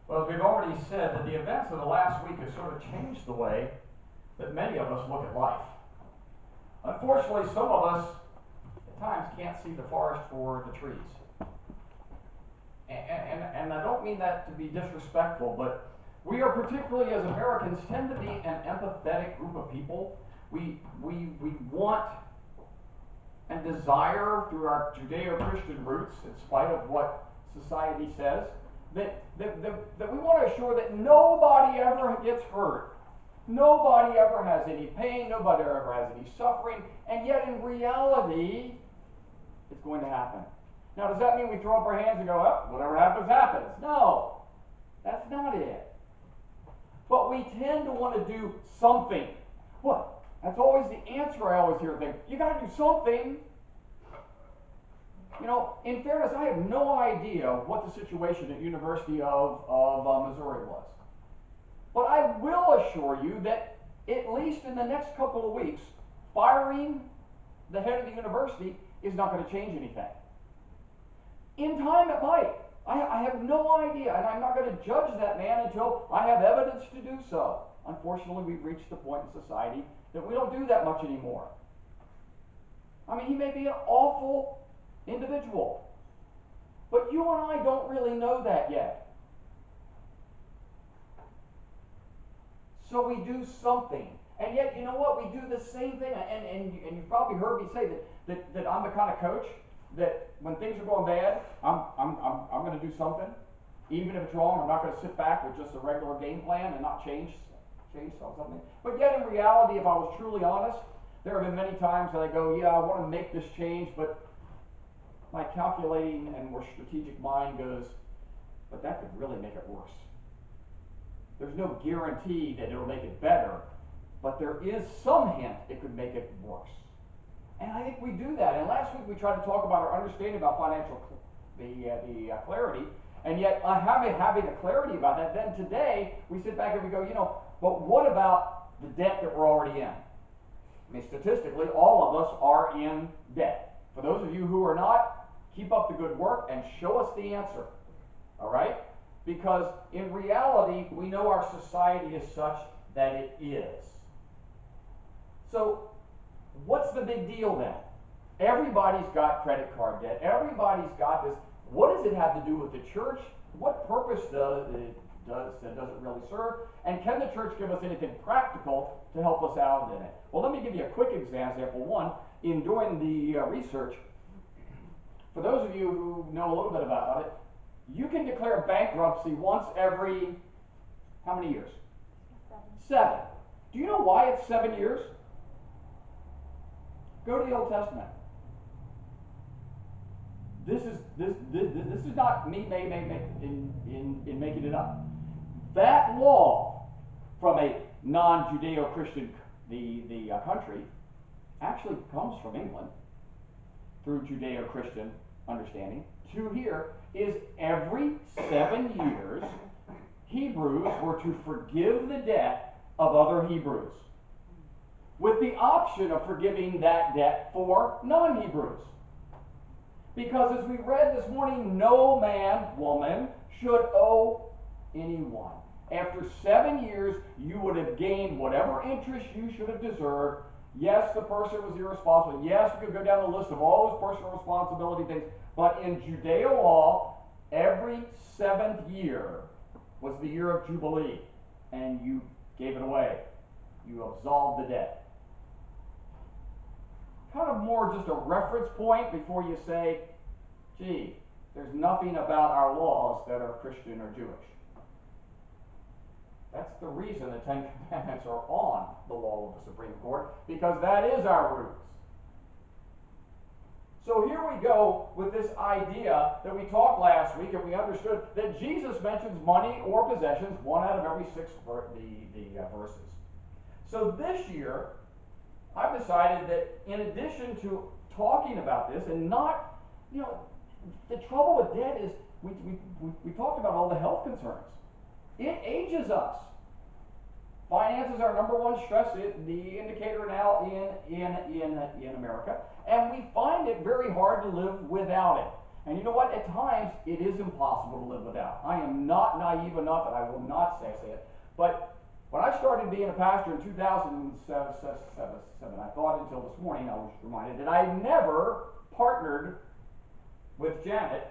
Well, as we've already said, that the events of the last week have sort of changed the way that many of us look at life. Unfortunately, some of us at times can't see the forest for the trees. And I don't mean that to be disrespectful, but we are, particularly as Americans, tend to be an empathetic group of people. We want and desire, through our Judeo-Christian roots, in spite of what society says, that we want to assure that nobody ever gets hurt. Nobody ever has any pain, nobody ever has any suffering, and yet in reality, it's going to happen. Now, does that mean we throw up our hands and go, oh, whatever happens, happens? No, that's not it. But we tend to want to do something. What? That's always the answer I always hear. Think, you got to do something. You know, in fairness, I have no idea what the situation at University of Missouri was. But I will assure you that at least in the next couple of weeks, firing the head of the university is not going to change anything. In time, it might. I have no idea, and I'm not going to judge that man until I have evidence to do so. Unfortunately, we've reached the point in society that we don't do that much anymore. I mean, he may be an awful individual, but you and I don't really know that yet. So we do something. And yet, you know what? We do the same thing. And you've probably heard me say that I'm the kind of coach that when things are going bad, I'm going to do something. Even if it's wrong, I'm not going to sit back with just a regular game plan and not change something. But yet, in reality, if I was truly honest, there have been many times that I go, yeah, I want to make this change, but my calculating and more strategic mind goes, but that could really make it worse. There's no guarantee that it'll make it better, but there is some hint it could make it worse. And I think we do that. And last week we tried to talk about our understanding about financial clarity, and yet having the clarity about that, then today we sit back and we go, you know, but what about the debt that we're already in? I mean, statistically, all of us are in debt. For those of you who are not, keep up the good work and show us the answer. All right? Because in reality, we know our society is such that it is. So, what's the big deal then? Everybody's got credit card debt. Everybody's got this. What does it have to do with the church? What purpose does it really serve? And can the church give us anything practical to help us out in it? Well, let me give you a quick example. One, in doing the research, for those of you who know a little bit about it, you can declare bankruptcy once every, how many years? 7. Do you know why it's 7 years? Go to the Old Testament. This is not me in making it up. That law from a non-Judeo-Christian country actually comes from England through Judeo-Christian understanding to here is every 7 years Hebrews were to forgive the debt of other Hebrews, with the option of forgiving that debt for non-Hebrews. Because as we read this morning, no man, woman should owe anyone. After 7 years, you would have gained whatever interest you should have deserved. Yes, the person was irresponsible. Yes, we could go down the list of all those personal responsibility things. But in Judeo law, every 7th year was the year of Jubilee, and you gave it away. You absolved the debt. Kind of more just a reference point before you say, gee, there's nothing about our laws that are Christian or Jewish. That's the reason the Ten Commandments are on the law of the Supreme Court, because that is our roots. So here we go with this idea that we talked last week, and we understood that Jesus mentions money or possessions 1 out of every 6 verses. So this year, I've decided that in addition to talking about this and not, you know, the trouble with debt is we talked about all the health concerns. It ages us. Finances are number one stress the indicator now in America, and we find it very hard to live without it. And you know what? At times, it is impossible to live without. I am not naive enough, and I will not say it. But when I started being a pastor in 2007, I thought until this morning, I was reminded that I had never partnered with Janet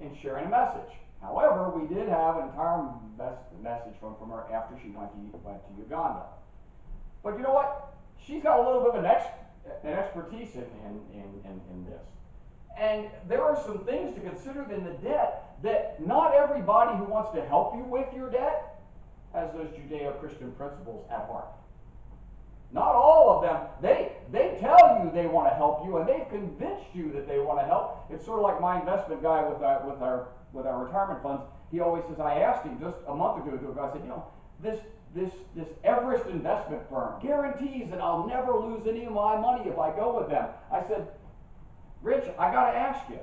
in sharing a message. However, we did have an entire message from her after she went to Uganda. But you know what? She's got a little bit of an expertise in this. And there are some things to consider in the debt that not everybody who wants to help you with your debt has those Judeo-Christian principles at heart. Not all of them. They tell you they want to help you, and they've convinced you that they want to help. It's sort of like my investment guy with our retirement funds. He always says, I asked him just a month or two ago, I said, this Everest investment firm guarantees that I'll never lose any of my money if I go with them. I said, Rich, I got to ask you.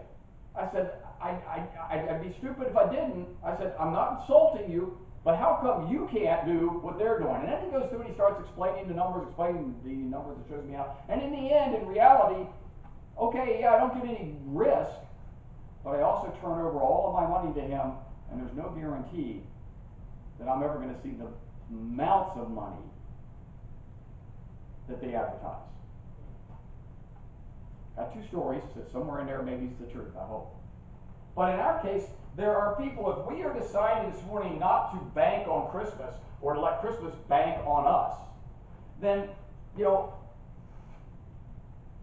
I said, I'd be stupid if I didn't. I said, I'm not insulting you, but how come you can't do what they're doing? And then he goes through and he starts explaining the numbers that shows me how. And in the end, in reality, okay, yeah, I don't get any risk, but I also turn over all of my money to him, and there's no guarantee that I'm ever going to see the amounts of money that they advertise. Got two stories, so somewhere in there maybe it's the truth, I hope. But in our case, there are people, if we are deciding this morning not to bank on Christmas or to let Christmas bank on us, then,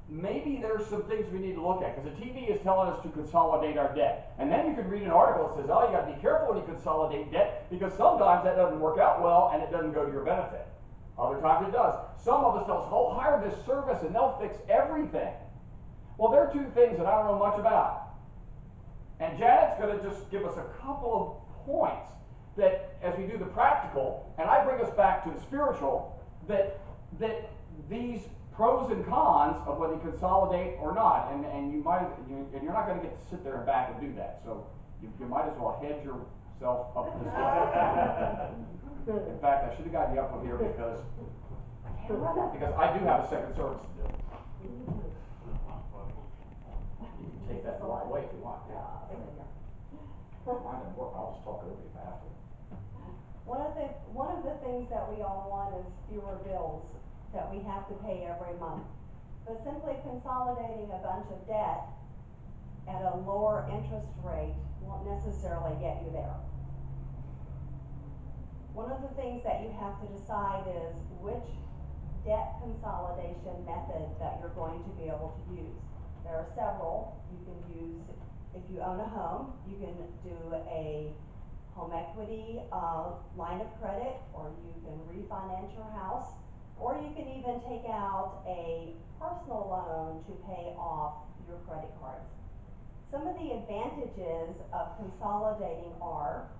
maybe there's some things we need to look at, because the TV is telling us to consolidate our debt. And then you can read an article that says, oh, you got to be careful when you consolidate debt, because sometimes that doesn't work out well and it doesn't go to your benefit. Other times it does. Some of us tell us, oh, hire this service and they'll fix everything. Well, there are two things that I don't know much about. And Janet's going to just give us a couple of points that, as we do the practical, and I bring us back to the spiritual, that these pros and cons of whether you consolidate or not, and you're not going to get to sit there and back and do that. So you might as well hedge yourself up this way. In fact, I should have gotten you up here because I do have a second service to do. You can take that the wrong way if you want. Mine didn't work. I'll just talk over you if I have to. One of the things that we all want is fewer bills that we have to pay every month. But simply consolidating a bunch of debt at a lower interest rate won't necessarily get you there. One of the things that you have to decide is which debt consolidation method that you're going to be able to use. There are several. You can use, if you own a home, you can do a home equity line of credit, or you can refinance your house, or you can even take out a personal loan to pay off your credit cards. Some of the advantages of consolidating are,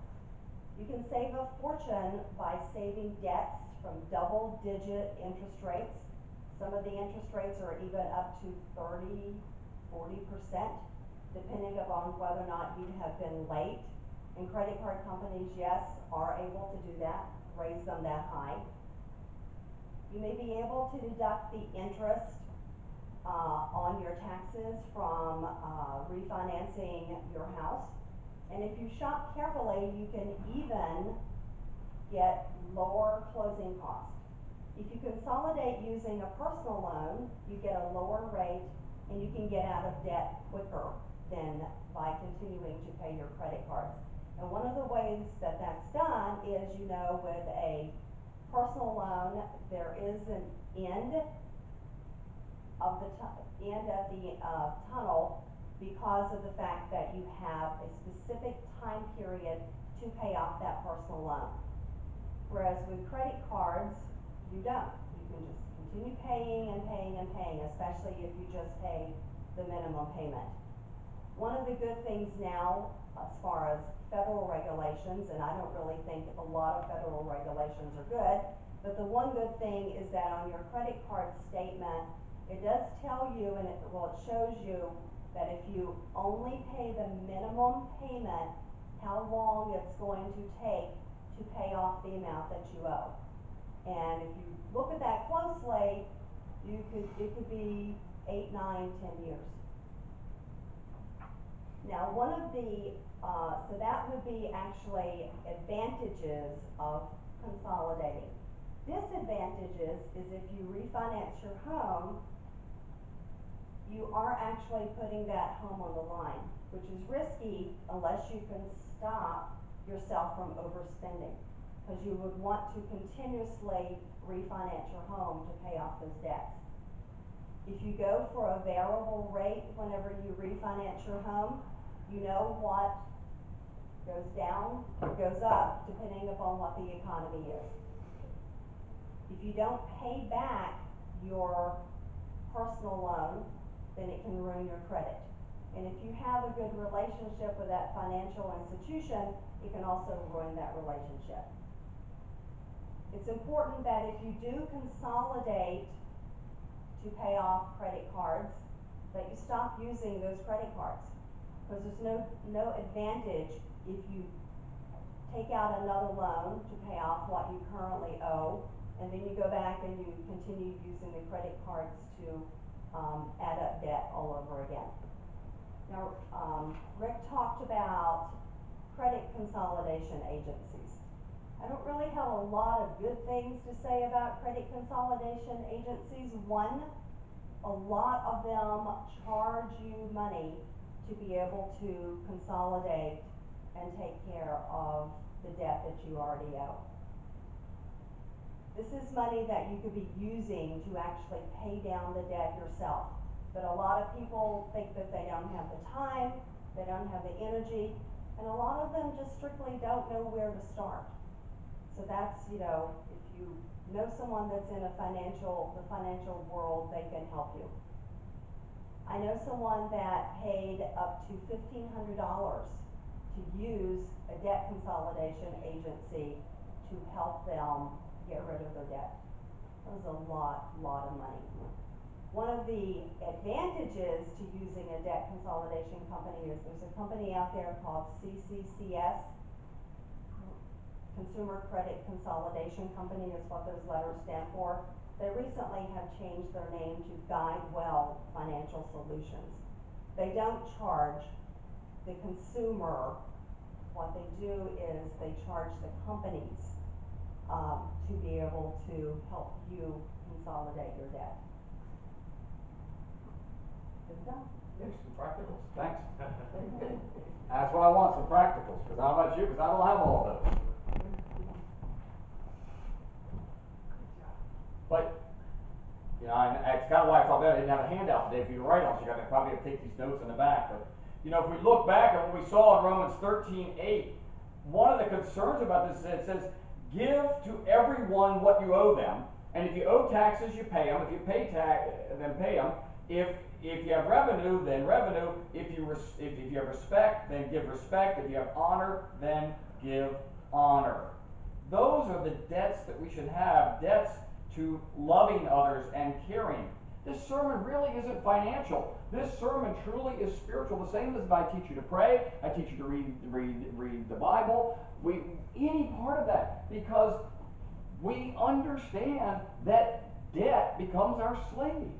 you can save a fortune by saving debts from double-digit interest rates. Some of the interest rates are even up to 30, 40%, depending upon whether or not you have been late. And credit card companies, yes, are able to do that, raise them that high. You may be able to deduct the interest on your taxes from refinancing your house. And if you shop carefully, you can even get lower closing costs. If you consolidate using a personal loan, you get a lower rate and you can get out of debt quicker than by continuing to pay your credit cards. And one of the ways that that's done is, with a personal loan, there is an end of the tunnel because of the fact that you have a specific time period to pay off that personal loan. Whereas with credit cards, you don't. You can just continue paying and paying and paying, especially if you just pay the minimum payment. One of the good things now, as far as federal regulations, and I don't really think a lot of federal regulations are good, but the one good thing is that on your credit card statement, it does tell you, and it shows you that if you only pay the minimum payment, how long it's going to take to pay off the amount that you owe. And if you look at that closely, it could be 8, 9, 10 years. Now, one of the, so that would be actually advantages of consolidating. Disadvantages is if you refinance your home, you are actually putting that home on the line, which is risky unless you can stop yourself from overspending. Because you would want to continuously refinance your home to pay off those debts. If you go for a variable rate whenever you refinance your home, you know what goes down or goes up depending upon what the economy is. If you don't pay back your personal loan, then it can ruin your credit. And if you have a good relationship with that financial institution, it can also ruin that relationship. It's important that if you do consolidate to pay off credit cards, that you stop using those credit cards. Because there's no advantage if you take out another loan to pay off what you currently owe, and then you go back and you continue using the credit cards to add up debt all over again. Now, Rick talked about credit consolidation agencies. I don't really have a lot of good things to say about credit consolidation agencies. One, a lot of them charge you money to be able to consolidate and take care of the debt that you already owe. This is money that you could be using to actually pay down the debt yourself. But a lot of people think that they don't have the time, they don't have the energy, and a lot of them just strictly don't know where to start. So that's, you know, if you know someone that's in the financial world, they can help you. I know someone that paid up to $1,500 to use a debt consolidation agency to help them get rid of their debt. That was a lot of money. One of the advantages to using a debt consolidation company is there's a company out there called CCCS, Consumer Credit Consolidation Company is what those letters stand for. They recently have changed their name to GuideWell Financial Solutions. They don't charge the consumer. What they do is they charge the companies to be able to help you consolidate your debt. Good done. There's some practicals. Thanks. That's what I want, some practicals. Because how about you? Because I don't have all of those. But, you know, and it's kind of why I thought that I didn't have a handout today for you to write on, so you're going to probably have to take these notes in the back. But, you know, if we look back at what we saw in Romans 13:8, one of the concerns about this is it says, give to everyone what you owe them. And if you owe taxes, you pay them. If you pay tax, then pay them. If you have revenue, then revenue. If you have respect, then give respect. If you have honor, then give honor. Those are the debts that we should have, debts to loving others and caring. This sermon really isn't financial. This sermon truly is spiritual. The same as if I teach you to pray, I teach you to read the Bible, any part of that, because we understand that debt becomes our slave.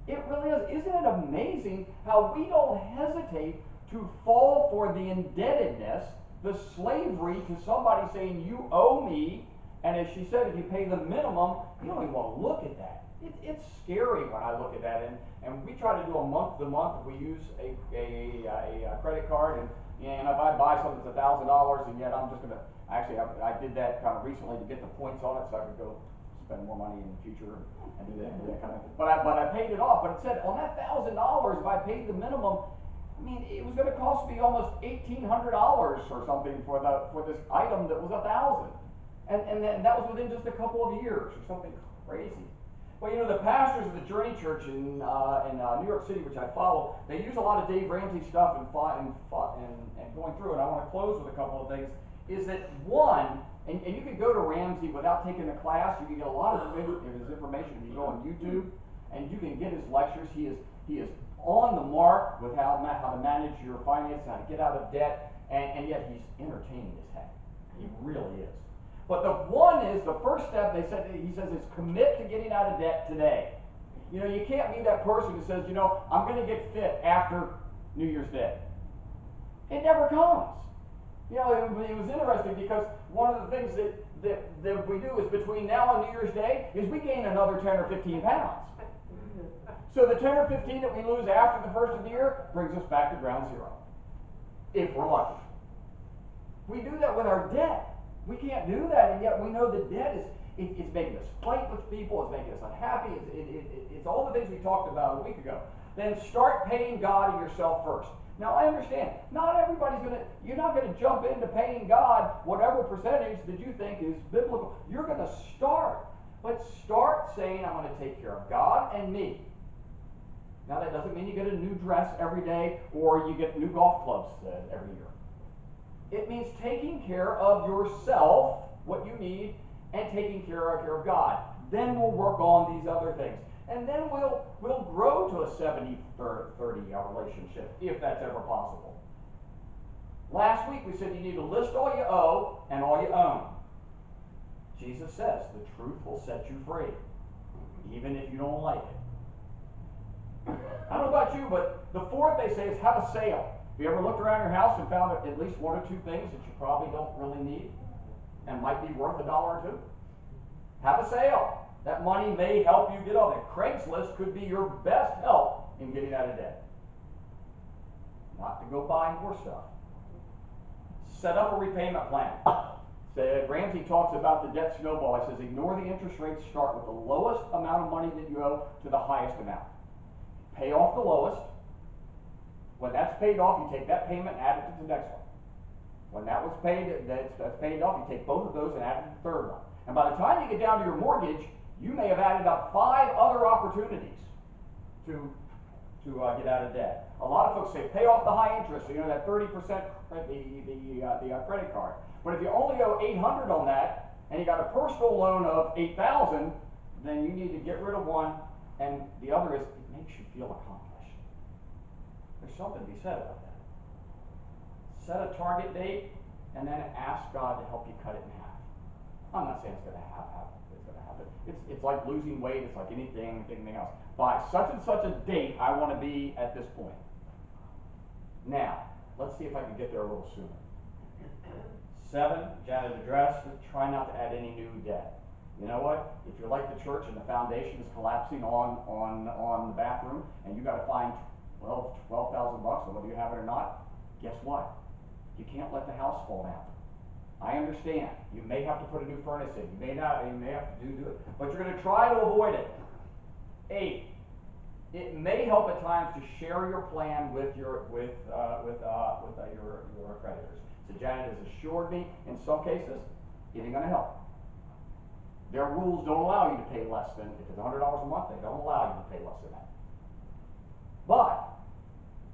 It really is. Isn't it amazing how we don't hesitate to fall for the indebtedness, the slavery to somebody saying, you owe me, and as she said, if you pay the minimum, you don't even want to look at that. It's scary when I look at that, and we try to do a month-to-month. We use a credit card, and if I buy something that's $1,000, and yet I'm just going to, actually I did that kind of recently to get the points on it so I could go spend more money in the future and do that kind of thing. But I paid it off. But it said on that $1,000, if I paid the minimum, I mean, it was going to cost me almost $1,800 or something for this item that was $1,000, and then that was within just a couple of years or something crazy. Well, you know, the pastors of the Journey Church in New York City, which I follow, they use a lot of Dave Ramsey stuff and going through it. I want to close with a couple of things. Is that one? And you can go to Ramsey without taking the class. You can get a lot of his information if you go on YouTube, and you can get his lectures. He is on the mark with how to manage your finances, how to get out of debt, and yet he's entertaining as heck. He really is. But the one is the first step. He says is commit to getting out of debt today. You know, you can't be that person who says, you know, I'm going to get fit after New Year's Day. It never comes. You know, it was interesting because one of the things that we do is between now and New Year's Day is we gain another 10 or 15 pounds. So the 10 or 15 that we lose after the first of the year brings us back to ground zero, if we're lucky. We do that with our debt. We can't do that, and yet we know that debt is it's making us fight with people, it's making us unhappy, it's all the things we talked about a week ago. Then start paying God and yourself first. Now I understand, not everybody's you're not gonna jump into paying God whatever percentage that you think is biblical. You're gonna start, but start saying, I'm gonna take care of God and me. Now that doesn't mean you get a new dress every day or you get new golf clubs every year. It means taking care of yourself, what you need, and taking care of God. Then we'll work on these other things. And then we'll grow to a 70-30 relationship, if that's ever possible. Last week we said you need to list all you owe and all you own. Jesus says the truth will set you free, even if you don't like it. I don't know about you, but the fourth they say is have a sale. Have you ever looked around your house and found at least one or two things that you probably don't really need and might be worth $1 or $2? Have a sale. That money may help you get out of it. Craigslist could be your best help in getting out of debt. Not to go buy more stuff. Set up a repayment plan. Ramsey talks about the debt snowball. He says ignore the interest rates. Start with the lowest amount of money that you owe to the highest amount. Pay off the lowest. When that's paid off, you take that payment and add it to the next one. When that was paid, that's paid off, you take both of those and add it to the third one. And by the time you get down to your mortgage, you may have added up 5 other opportunities to get out of debt. A lot of folks say pay off the high interest, so you know that 30% the credit card. But if you only owe $800 on that, and you got a personal loan of $8,000, then you need to get rid of one, and the other is it makes you feel accomplished. There's something to be said about that. Set a target date and then ask God to help you cut it in half. I'm not saying it's going to happen. It's like losing weight. It's like anything else. By such and such a date, I want to be at this point. Now, let's see if I can get there a little sooner. 7, Janet addressed, try not to add any new debt. You know what? If you're like the church and the foundation is collapsing on the bathroom, and you got to find $12,000 or whether you have it or not, guess what? You can't let the house fall down. I understand. You may have to put a new furnace in. You may not. You may have to do it, but you're going to try to avoid it. 8. It may help at times to share your plan with your creditors. So Janet has assured me, in some cases, it ain't going to help. Their rules don't allow you to pay less than, if it's $100 a month, they don't allow you to pay less than that. But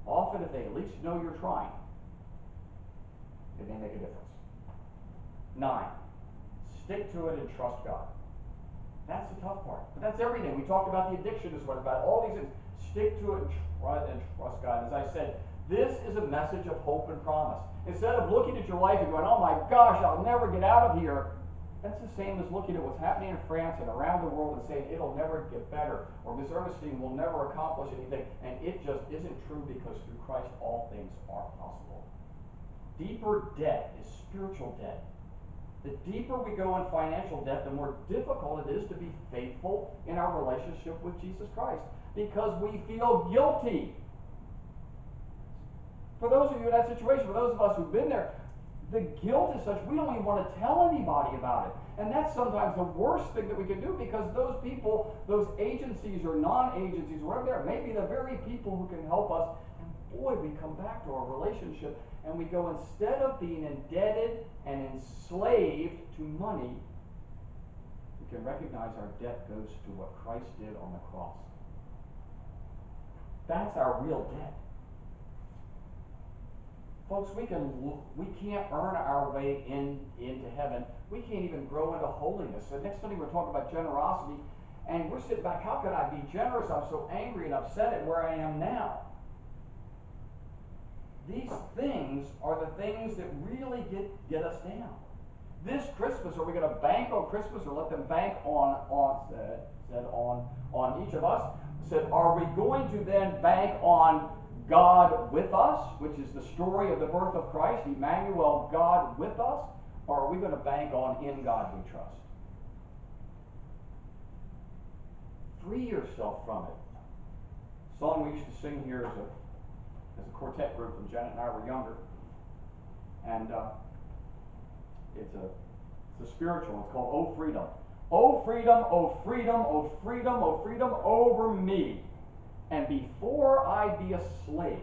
often, if they at least know you're trying, it may make a difference. 9, stick to it and trust God. That's the tough part. But that's everything. We talked about the addiction as well, about all these things. Stick to it and trust God. As I said, this is a message of hope and promise. Instead of looking at your life and going, oh my gosh, I'll never get out of here, that's the same as looking at what's happening in France and around the world and saying it'll never get better, or Ms. Ernestine will never accomplish anything, and it just isn't true, because through Christ all things are possible. Deeper debt is spiritual debt. The deeper we go in financial debt, the more difficult it is to be faithful in our relationship with Jesus Christ, because we feel guilty. For those of you in that situation, for those of us who've been there, the guilt is such we don't even want to tell anybody about it. And that's sometimes the worst thing that we can do, because those people, those agencies or non-agencies, whatever they are, may be the very people who can help us. And boy, we come back to our relationship and we go, instead of being indebted and enslaved to money, we can recognize our debt goes to what Christ did on the cross. That's our real debt. Folks, we can't earn our way into heaven. We can't even grow into holiness. So next Sunday we're talking about generosity, and we're sitting back, how can I be generous? I'm so angry and upset at where I am now. These things are the things that really get us down. This Christmas, are we going to bank on Christmas or let them bank on each of us? Said, are we going to then bank on God with us, which is the story of the birth of Christ, Emmanuel, God with us, or are we going to bank on in God we trust? Free yourself from it. A song we used to sing here as a quartet group when Janet and I were younger. And it's a spiritual. It's called "Oh Freedom." Oh freedom, oh freedom, oh freedom, oh freedom over me. And before I be a slave,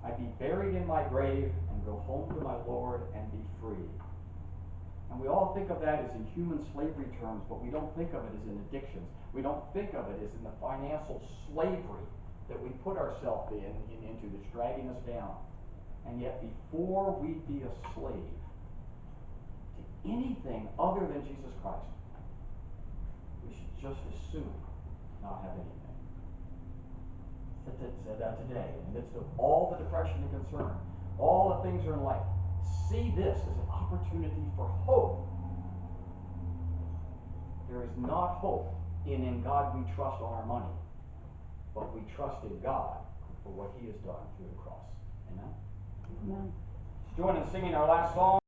I be buried in my grave and go home to my Lord and be free. And we all think of that as in human slavery terms, but we don't think of it as in addictions. We don't think of it as in the financial slavery that we put ourselves into that's dragging us down. And yet before we be a slave to anything other than Jesus Christ, we should just as soon not have anything. Said that today, in the midst of all the depression and concern, all the things are in life, see this as an opportunity for hope. There is not hope in God we trust on our money, but we trust in God for what He has done through the cross. Amen? Amen. Let's join in singing our last song.